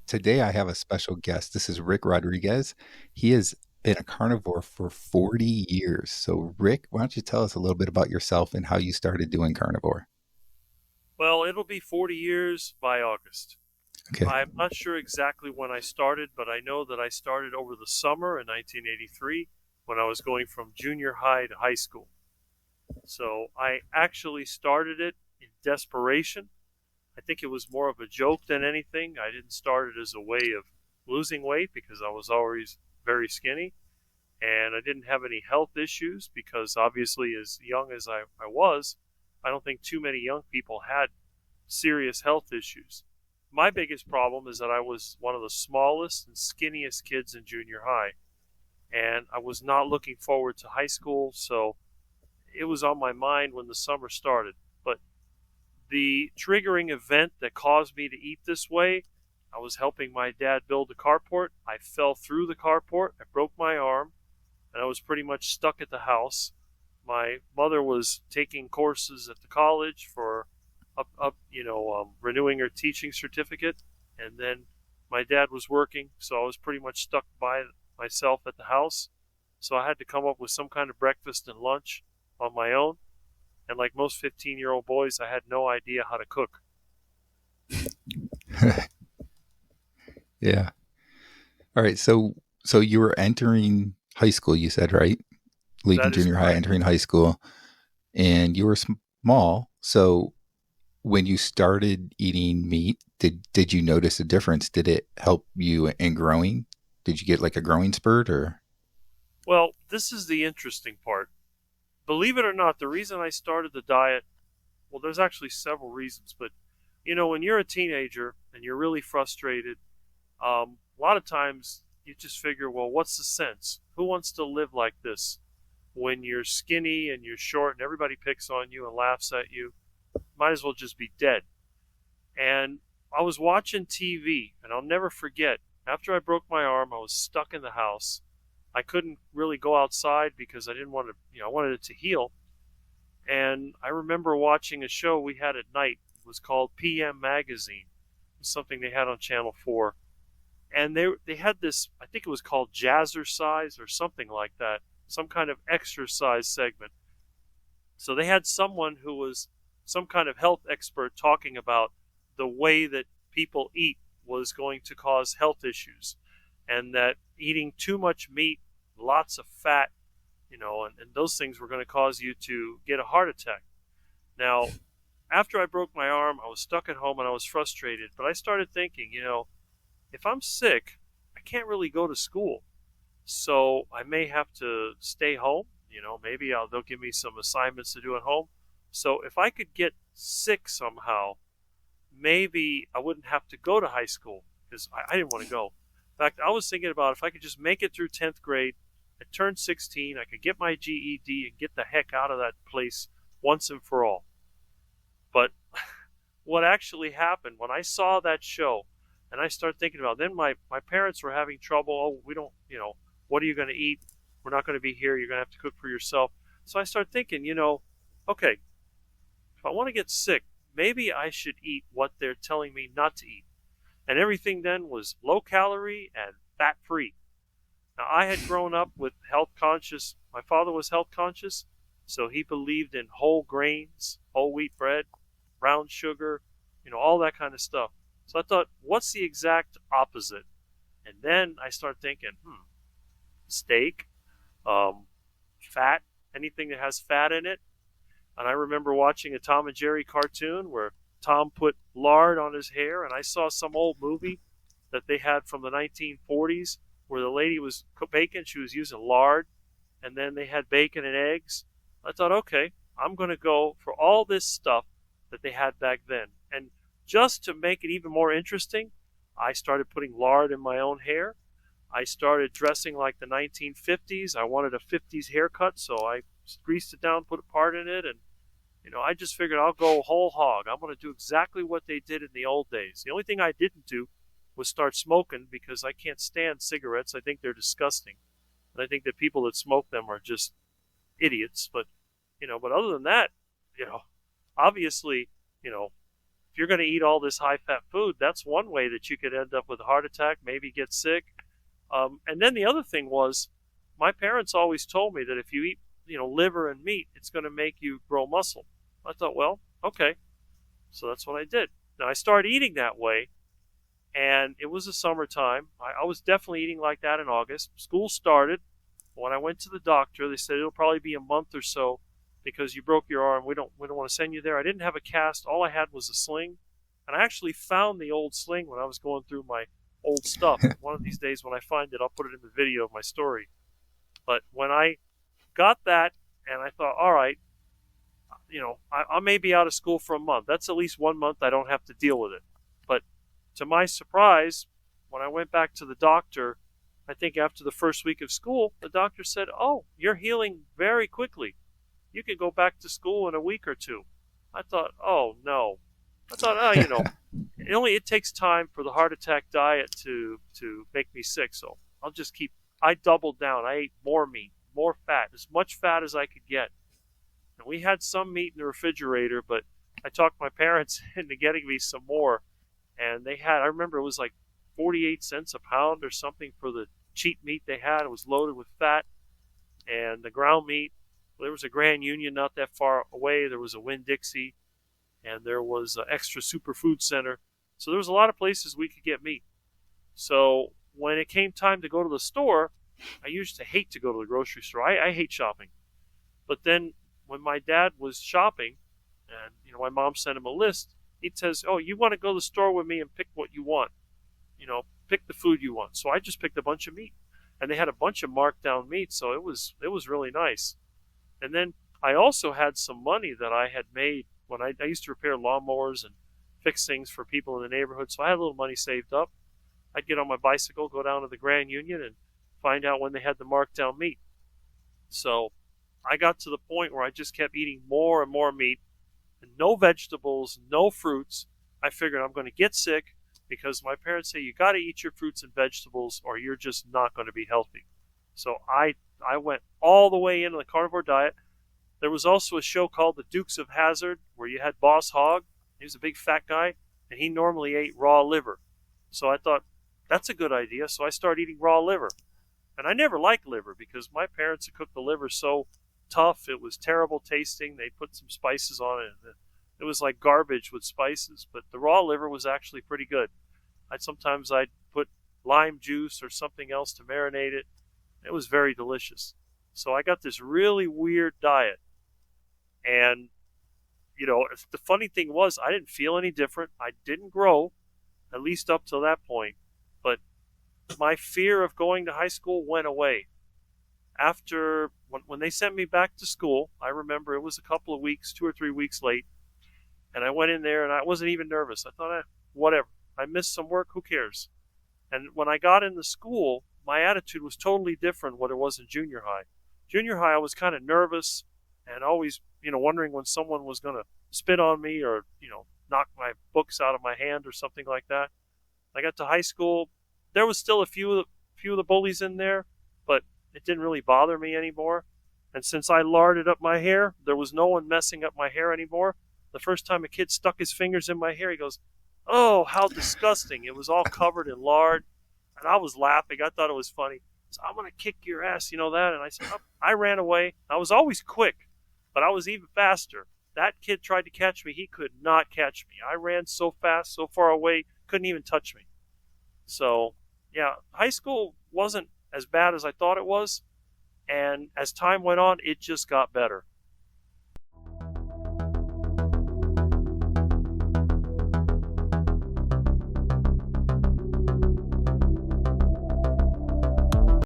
Today I have a special guest. This is Rick Rodriguez. He has been a carnivore for 40 years. So, Rick, why don't you tell us a little bit about yourself and how you started doing carnivore? Well, it'll be 40 years by August. Okay. I'm not sure exactly when I started, but I know that I started over the summer in 1983 when I was going from junior high to high school. So I actually started it in desperation. I think it was more of a joke than anything. I didn't start it as a way of losing weight because I was always very skinny and I didn't have any health issues because obviously, as young as I was, I don't think too many young people had serious health issues. My biggest problem is that I was one of the smallest and skinniest kids in junior high, and I was not looking forward to high school, so it was on my mind when the summer started. But the triggering event that caused me to eat this way, I was helping my dad build a carport. I fell through the carport, I broke my arm, and I was pretty much stuck at the house. My mother was taking courses at the college for renewing her teaching certificate, and then my dad was working, so I was pretty much stuck by myself at the house. So I had to come up with some kind of breakfast and lunch on my own. And like most 15-year-old boys, I had no idea how to cook. Yeah. All right. So you were entering high school, you said, right? Leaving That is junior high, correct. entering high school, and you were small. So when you started eating meat, did you notice a difference? Did it help you in growing? Did you get like a growing spurt or? Well, this is the interesting part. Believe it or not, the reason I started the diet, well, there's actually several reasons, but when you're a teenager and you're really frustrated, a lot of times you just figure, well, what's the sense? Who wants to live like this when you're skinny and you're short and everybody picks on you and laughs at you? Might as well just be dead. And I was watching TV, and I'll never forget. After I broke my arm, I was stuck in the house. I couldn't really go outside because I didn't want to, I wanted it to heal. And I remember watching a show we had at night. It was called PM Magazine. It was something they had on Channel 4. And they had this, I think it was called Jazzercise or something like that, some kind of exercise segment. So they had someone who was some kind of health expert talking about the way that people eat was going to cause health issues, and that eating too much meat, lots of fat, and those things were going to cause you to get a heart attack. Now, after I broke my arm, I was stuck at home and I was frustrated, but I started thinking, if I'm sick, I can't really go to school. So I may have to stay home. Maybe they'll give me some assignments to do at home. So if I could get sick somehow, maybe I wouldn't have to go to high school because I didn't want to go. In fact, I was thinking about if I could just make it through 10th grade, I turned 16, I could get my GED and get the heck out of that place once and for all. But what actually happened when I saw that show and I started thinking about it, then my parents were having trouble. Oh, we don't, what are you going to eat? We're not going to be here. You're going to have to cook for yourself. So I started thinking, okay, if I want to get sick, maybe I should eat what they're telling me not to eat. And everything then was low calorie and fat free. Now, I had grown up with health conscious, my father was health conscious, so he believed in whole grains, whole wheat bread, brown sugar, all that kind of stuff. So I thought, what's the exact opposite? And then I started thinking, steak, fat, anything that has fat in it. And I remember watching a Tom and Jerry cartoon where Tom put lard on his hair, and I saw some old movie that they had from the 1940s where the lady was baking, she was using lard, and then they had bacon and eggs. I thought, okay, I'm going to go for all this stuff that they had back then. And just to make it even more interesting, I started putting lard in my own hair. I started dressing like the 1950s. I wanted a 50s haircut, so I greased it down, put a part in it, and I just figured I'll go whole hog. I'm going to do exactly what they did in the old days. The only thing I didn't do was start smoking because I can't stand cigarettes. I think they're disgusting. And I think that people that smoke them are just idiots. But other than that, you know, obviously, if you're going to eat all this high fat food, that's one way that you could end up with a heart attack, maybe get sick. And then the other thing was, my parents always told me that if you eat, liver and meat, it's going to make you grow muscle. I thought, well, okay, so that's what I did. Now I started eating that way, and it was the summertime. I was definitely eating like that in August. School started. When I went to the doctor, they said it'll probably be a month or so because you broke your arm. We don't want to send you there. I didn't have a cast. All I had was a sling, and I actually found the old sling when I was going through my old stuff. One of these days when I find it, I'll put it in the video of my story. But when I got that, and I thought, all right, I may be out of school for a month. That's at least 1 month I don't have to deal with it. But to my surprise, when I went back to the doctor, I think after the first week of school, the doctor said, oh, you're healing very quickly. You can go back to school in a week or two. I thought, oh, no. I thought, it takes time for the heart attack diet to make me sick, so I'll just I doubled down. I ate more meat, more fat, as much fat as I could get. And we had some meat in the refrigerator, but I talked my parents into getting me some more. And I remember it was like 48 cents a pound or something for the cheap meat they had. It was loaded with fat. And the ground meat, there was a Grand Union not that far away. There was a Winn-Dixie, and there was an Extra Superfood Center. So there was a lot of places we could get meat. So when it came time to go to the store, I used to hate to go to the grocery store. I hate shopping. But then when my dad was shopping, and my mom sent him a list, he says, oh, you want to go to the store with me and pick what you want. Pick the food you want. So I just picked a bunch of meat. And they had a bunch of marked down meat, so it was really nice. And then I also had some money that I had made when I used to repair lawnmowers and fix things for people in the neighborhood. So I had a little money saved up. I'd get on my bicycle, go down to the Grand Union, and find out when they had the marked down meat. So I got to the point where I just kept eating more and more meat, and no vegetables, no fruits. I figured I'm going to get sick because my parents say you got to eat your fruits and vegetables or you're just not going to be healthy. So I went all the way into the carnivore diet. There was also a show called The Dukes of Hazzard where you had Boss Hogg. He was a big fat guy, and he normally ate raw liver. So I thought, that's a good idea. So I started eating raw liver. And I never liked liver because my parents had cooked the liver so tough. It was terrible tasting. They put some spices on it. And it was like garbage with spices. But the raw liver was actually pretty good. Sometimes I'd put lime juice or something else to marinate it. It was very delicious. So I got this really weird diet. And, the funny thing was I didn't feel any different. I didn't grow, at least up till that point. But my fear of going to high school went away. After, when they sent me back to school, I remember it was a couple of weeks, 2 or 3 weeks late. And I went in there and I wasn't even nervous. I thought, whatever. I missed some work, who cares? And when I got into school, my attitude was totally different what it was in junior high. Junior high, I was kind of nervous and always, wondering when someone was going to spit on me or, knock my books out of my hand or something like that. I got to high school. There was still a few of the bullies in there, but it didn't really bother me anymore. And since I larded up my hair, there was no one messing up my hair anymore. The first time a kid stuck his fingers in my hair, he goes, oh, how disgusting. It was all covered in lard. And I was laughing. I thought it was funny. So I'm going to kick your ass, you know that? And I said, oh. I ran away. I was always quick, but I was even faster. That kid tried to catch me. He could not catch me. I ran so fast, so far away, couldn't even touch me. So, yeah, high school wasn't as bad as I thought it was. And as time went on, it just got better.